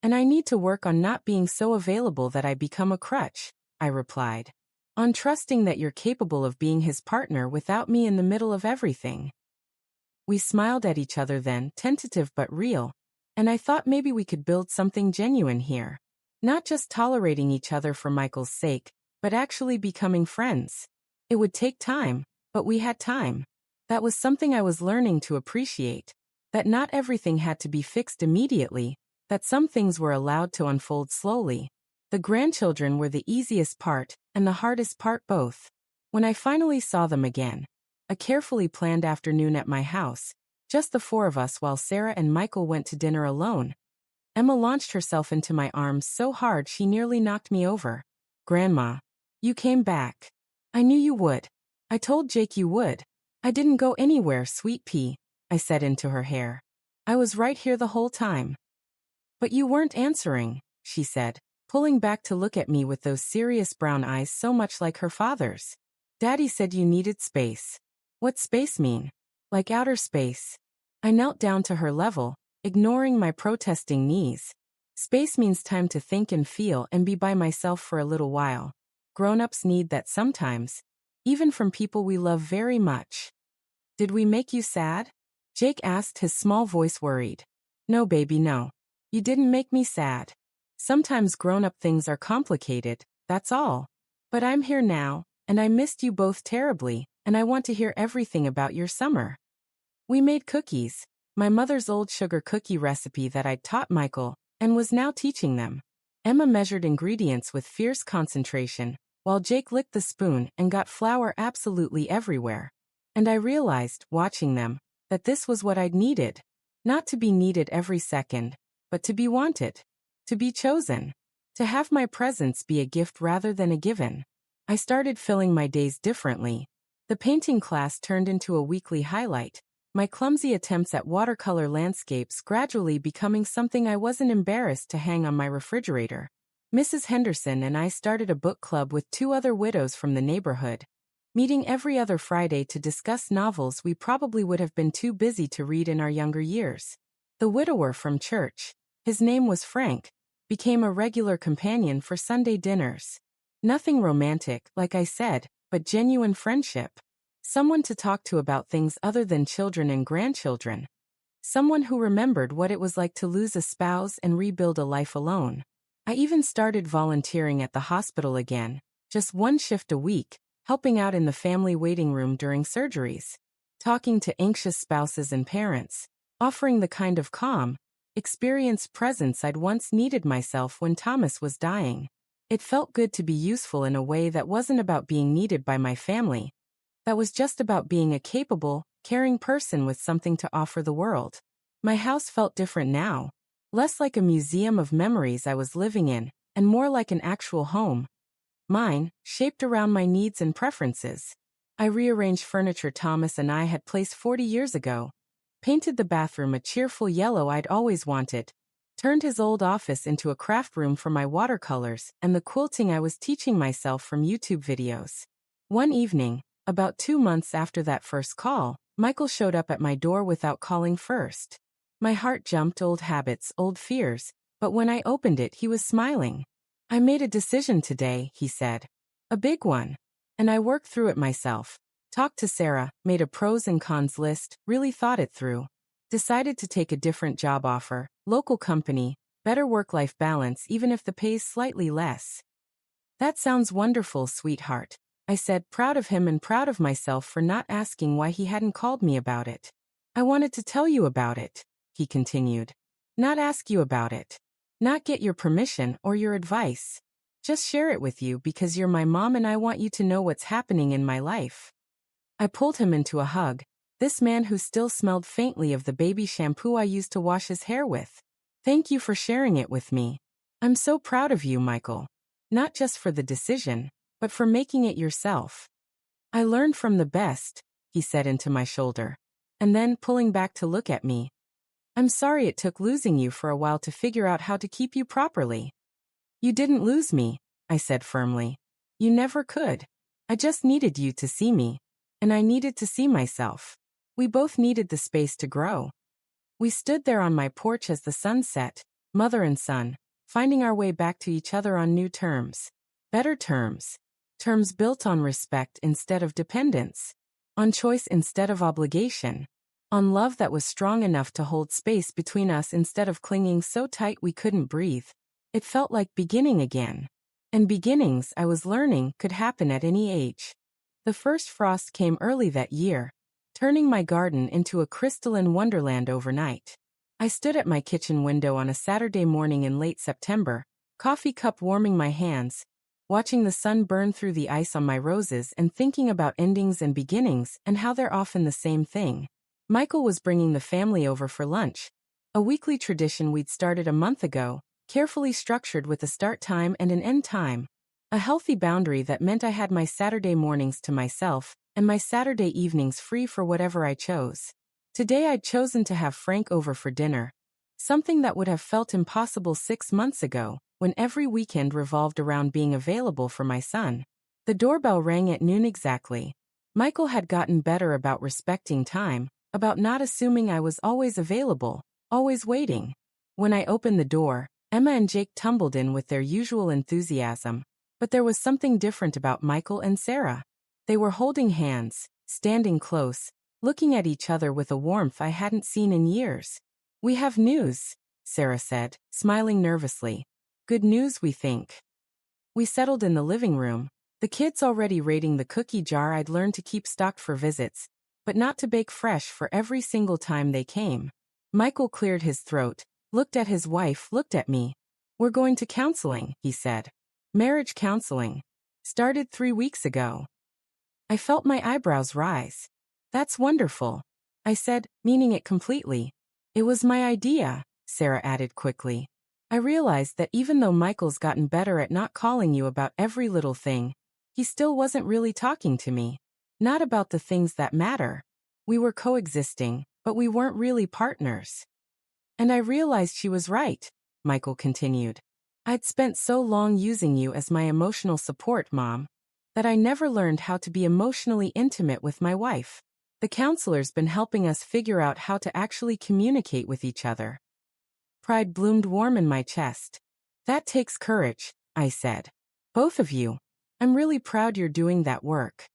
And I need to work on not being so available that I become a crutch," I replied. "On trusting that you're capable of being his partner without me in the middle of everything." We smiled at each other then, tentative but real, and I thought maybe we could build something genuine here. Not just tolerating each other for Michael's sake, but actually becoming friends. It would take time, but we had time. That was something I was learning to appreciate. That not everything had to be fixed immediately, that some things were allowed to unfold slowly. The grandchildren were the easiest part, and the hardest part both. When I finally saw them again, a carefully planned afternoon at my house, just the 4 of us while Sarah and Michael went to dinner alone, Emma launched herself into my arms so hard she nearly knocked me over. "Grandma, you came back. I knew you would. I told Jake you would. I didn't go anywhere, sweet pea," I said into her hair. "I was right here the whole time." "But you weren't answering," she said, pulling back to look at me with those serious brown eyes so much like her father's. "Daddy said you needed space." "What's space mean?" "Like outer space." I knelt down to her level, ignoring my protesting knees. "Space means time to think and feel and be by myself for a little while. Grown-ups need that sometimes, even from people we love very much." "Did we make you sad?" Jake asked, his small voice worried. "No, baby, no. You didn't make me sad. Sometimes grown-up things are complicated, that's all. But I'm here now, and I missed you both terribly, and I want to hear everything about your summer." We made cookies, my mother's old sugar cookie recipe that I'd taught Michael, and was now teaching them. Emma measured ingredients with fierce concentration, while Jake licked the spoon and got flour absolutely everywhere. And I realized, watching them, that this was what I'd needed. Not to be needed every second, but to be wanted. To be chosen. To have my presence be a gift rather than a given. I started filling my days differently. The painting class turned into a weekly highlight, my clumsy attempts at watercolor landscapes gradually becoming something I wasn't embarrassed to hang on my refrigerator. Mrs. Henderson and I started a book club with 2 other widows from the neighborhood, meeting every other Friday to discuss novels we probably would have been too busy to read in our younger years. The widower from church, his name was Frank, became a regular companion for Sunday dinners. Nothing romantic, like I said, but genuine friendship. Someone to talk to about things other than children and grandchildren. Someone who remembered what it was like to lose a spouse and rebuild a life alone. I even started volunteering at the hospital again, just 1 shift a week, helping out in the family waiting room during surgeries, talking to anxious spouses and parents, offering the kind of calm, experienced presence I'd once needed myself when Thomas was dying. It felt good to be useful in a way that wasn't about being needed by my family. That was just about being a capable, caring person with something to offer the world. My house felt different now. Less like a museum of memories I was living in, and more like an actual home. Mine, shaped around my needs and preferences. I rearranged furniture Thomas and I had placed 40 years ago, painted the bathroom a cheerful yellow I'd always wanted, turned his old office into a craft room for my watercolors and the quilting I was teaching myself from YouTube videos. One evening, about 2 months after that first call, Michael showed up at my door without calling first. My heart jumped, old habits, old fears, but when I opened it, he was smiling. "I made a decision today," he said. "A big one. And I worked through it myself. Talked to Sarah, made a pros and cons list, really thought it through. Decided to take a different job offer, local company, better work-life balance even if the pay's slightly less." "That sounds wonderful, sweetheart," I said, proud of him and proud of myself for not asking why he hadn't called me about it. "I wanted to tell you about it," he continued. "Not ask you about it. Not get your permission or your advice. Just share it with you because you're my mom and I want you to know what's happening in my life." I pulled him into a hug, this man who still smelled faintly of the baby shampoo I used to wash his hair with. "Thank you for sharing it with me. I'm so proud of you, Michael. Not just for the decision, but for making it yourself. I learned from the best," he said into my shoulder. And then, pulling back to look at me, "I'm sorry it took losing you for a while to figure out how to keep you properly." "You didn't lose me," I said firmly. "You never could. I just needed you to see me. And I needed to see myself. We both needed the space to grow." We stood there on my porch as the sun set, mother and son, finding our way back to each other on new terms. Better terms. Terms built on respect instead of dependence. On choice instead of obligation. On love that was strong enough to hold space between us instead of clinging so tight we couldn't breathe. It felt like beginning again. And beginnings, I was learning, could happen at any age. The first frost came early that year, turning my garden into a crystalline wonderland overnight. I stood at my kitchen window on a Saturday morning in late September, coffee cup warming my hands, watching the sun burn through the ice on my roses and thinking about endings and beginnings and how they're often the same thing. Michael was bringing the family over for lunch, a weekly tradition we'd started a month ago, carefully structured with a start time and an end time. A healthy boundary that meant I had my Saturday mornings to myself and my Saturday evenings free for whatever I chose. Today I'd chosen to have Frank over for dinner, something that would have felt impossible 6 months ago, when every weekend revolved around being available for my son. The doorbell rang at noon exactly. Michael had gotten better about respecting time, about not assuming I was always available, always waiting. When I opened the door, Emma and Jake tumbled in with their usual enthusiasm. But there was something different about Michael and Sarah. They were holding hands, standing close, looking at each other with a warmth I hadn't seen in years. "We have news," Sarah said, smiling nervously. "Good news, we think." We settled in the living room, the kids already raiding the cookie jar I'd learned to keep stocked for visits, but not to bake fresh for every single time they came. Michael cleared his throat, looked at his wife, looked at me. "We're going to counseling," he said. "Marriage counseling. Started 3 weeks ago." I felt my eyebrows rise. "That's wonderful," I said, meaning it completely. "It was my idea," Sarah added quickly. "I realized that even though Michael's gotten better at not calling you about every little thing, he still wasn't really talking to me. Not about the things that matter. We were coexisting, but we weren't really partners." "And I realized she was right," Michael continued. "I'd spent so long using you as my emotional support, Mom, that I never learned how to be emotionally intimate with my wife. The counselor's been helping us figure out how to actually communicate with each other." Pride bloomed warm in my chest. "That takes courage," I said. "Both of you. I'm really proud you're doing that work."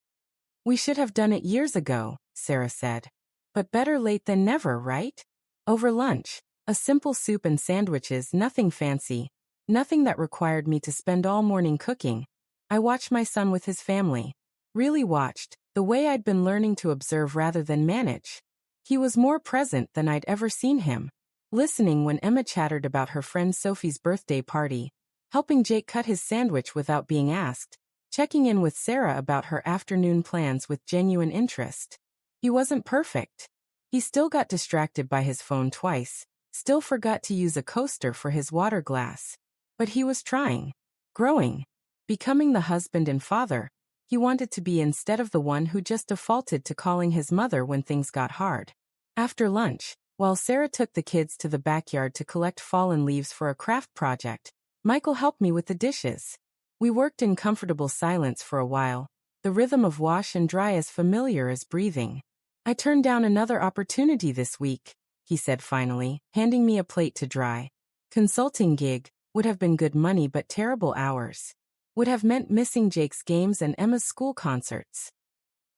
"We should have done it years ago," Sarah said. "But better late than never, right?" Over lunch, a simple soup and sandwiches, nothing fancy. Nothing that required me to spend all morning cooking. I watched my son with his family. Really watched, the way I'd been learning to observe rather than manage. He was more present than I'd ever seen him. Listening when Emma chattered about her friend Sophie's birthday party. Helping Jake cut his sandwich without being asked. Checking in with Sarah about her afternoon plans with genuine interest. He wasn't perfect. He still got distracted by his phone twice. Still forgot to use a coaster for his water glass. But he was trying. Growing. Becoming the husband and father he wanted to be instead of the one who just defaulted to calling his mother when things got hard. After lunch, while Sarah took the kids to the backyard to collect fallen leaves for a craft project, Michael helped me with the dishes. We worked in comfortable silence for a while, the rhythm of wash and dry as familiar as breathing. "I turned down another opportunity this week," he said finally, handing me a plate to dry. Consulting gig would have been good money but terrible hours. Would have meant missing Jake's games and Emma's school concerts.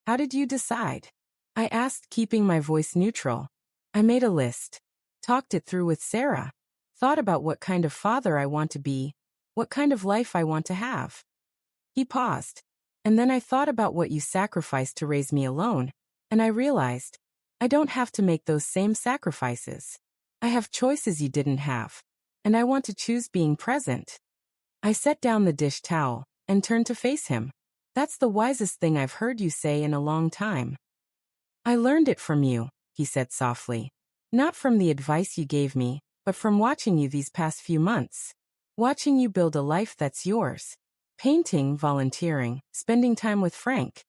How did you decide? I asked, keeping my voice neutral. I made a list. Talked it through with Sarah. Thought about what kind of father I want to be, what kind of life I want to have. He paused. And then I thought about what you sacrificed to raise me alone, and I realized I don't have to make those same sacrifices. I have choices you didn't have, and I want to choose being present. I set down the dish towel and turned to face him. That's the wisest thing I've heard you say in a long time. I learned it from you, he said softly. Not from the advice you gave me, but from watching you these past few months. Watching you build a life that's yours. Painting, volunteering, spending time with Frank.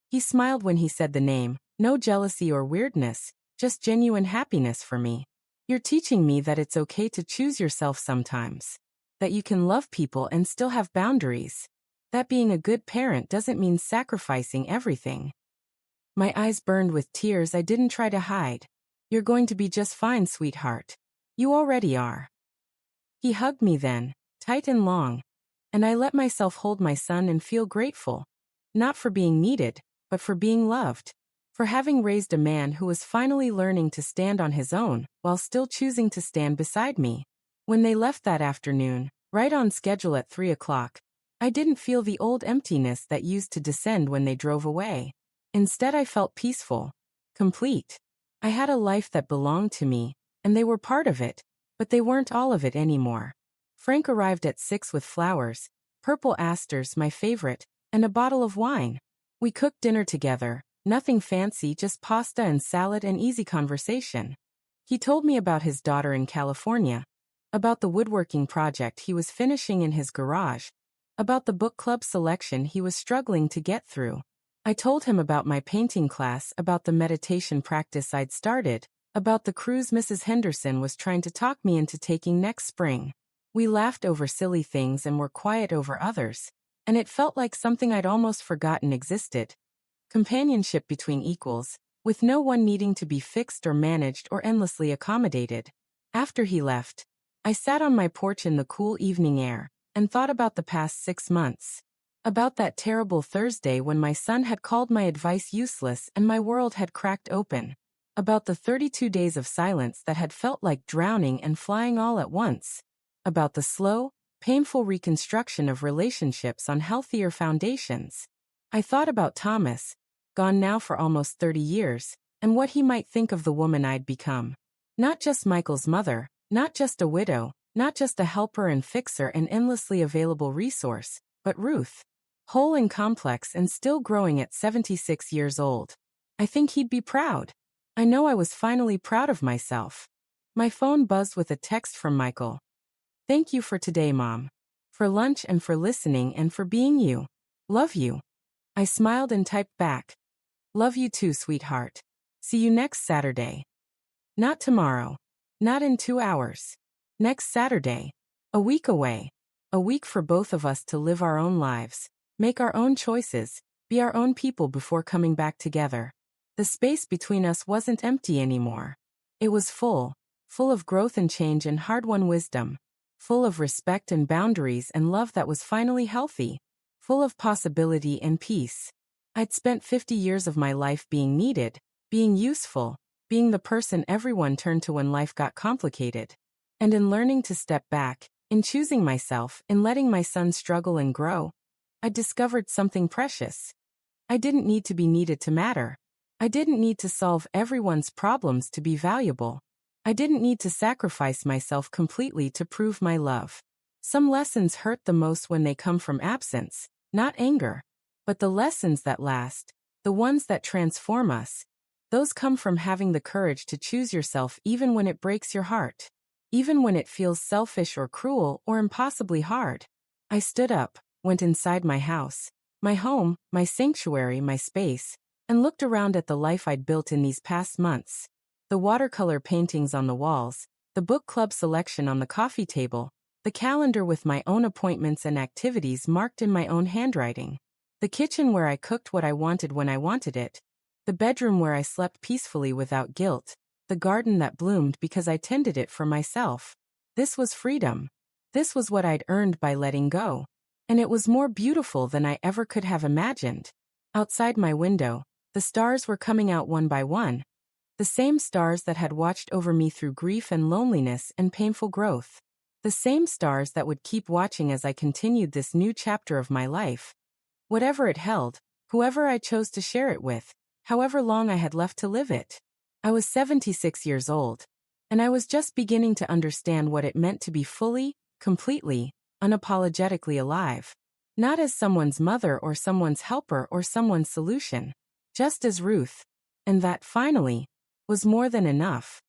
He smiled when he said the name, no jealousy or weirdness, just genuine happiness for me. You're teaching me that it's okay to choose yourself sometimes. That you can love people and still have boundaries. That being a good parent doesn't mean sacrificing everything. My eyes burned with tears I didn't try to hide. You're going to be just fine, sweetheart. You already are. He hugged me then, tight and long, and I let myself hold my son and feel grateful. Not for being needed, but for being loved. For having raised a man who was finally learning to stand on his own, while still choosing to stand beside me. When they left that afternoon, right on schedule at 3 o'clock, I didn't feel the old emptiness that used to descend when they drove away. Instead, I felt peaceful, complete. I had a life that belonged to me, and they were part of it, but they weren't all of it anymore. Frank arrived at 6 with flowers, purple asters, my favorite, and a bottle of wine. We cooked dinner together, nothing fancy, just pasta and salad and easy conversation. He told me about his daughter in California, about the woodworking project he was finishing in his garage, about the book club selection he was struggling to get through. I told him about my painting class, about the meditation practice I'd started, about the cruise Mrs. Henderson was trying to talk me into taking next spring. We laughed over silly things and were quiet over others, and it felt like something I'd almost forgotten existed. Companionship between equals, with no one needing to be fixed or managed or endlessly accommodated. After he left, I sat on my porch in the cool evening air and thought about the past 6 months. About that terrible Thursday when my son had called my advice useless and my world had cracked open. About the 32 days of silence that had felt like drowning and flying all at once. About the slow, painful reconstruction of relationships on healthier foundations. I thought about Thomas, gone now for almost 30 years, and what he might think of the woman I'd become. Not just Michael's mother, not just a widow, not just a helper and fixer and endlessly available resource, but Ruth. Whole and complex and still growing at 76 years old. I think he'd be proud. I know I was finally proud of myself. My phone buzzed with a text from Michael. Thank you for today, Mom. For lunch and for listening and for being you. Love you. I smiled and typed back. Love you too, sweetheart. See you next Saturday. Not tomorrow. Not in 2 hours. Next Saturday. A week away. A week for both of us to live our own lives. Make our own choices, be our own people before coming back together. The space between us wasn't empty anymore. It was full of growth and change and hard-won wisdom, full of respect and boundaries and love that was finally healthy, full of possibility and peace. I'd spent 50 years of my life being needed, being useful, being the person everyone turned to when life got complicated. And in learning to step back, in choosing myself, in letting my son struggle and grow, I discovered something precious. I didn't need to be needed to matter. I didn't need to solve everyone's problems to be valuable. I didn't need to sacrifice myself completely to prove my love. Some lessons hurt the most when they come from absence, not anger. But the lessons that last, the ones that transform us, those come from having the courage to choose yourself even when it breaks your heart. Even when it feels selfish or cruel or impossibly hard. I stood up, went inside my house, my home, my sanctuary, my space, and looked around at the life I'd built in these past months. The watercolor paintings on the walls, the book club selection on the coffee table, the calendar with my own appointments and activities marked in my own handwriting, the kitchen where I cooked what I wanted when I wanted it, the bedroom where I slept peacefully without guilt, the garden that bloomed because I tended it for myself, This was freedom. This was what I'd earned by letting go. And it was more beautiful than I ever could have imagined. Outside my window, the stars were coming out one by one. The same stars that had watched over me through grief and loneliness and painful growth. The same stars that would keep watching as I continued this new chapter of my life. Whatever it held, whoever I chose to share it with, however long I had left to live it. I was 76 years old, and I was just beginning to understand what it meant to be fully, completely, unapologetically alive. Not as someone's mother or someone's helper or someone's solution, just as Ruth. And that, finally, was more than enough.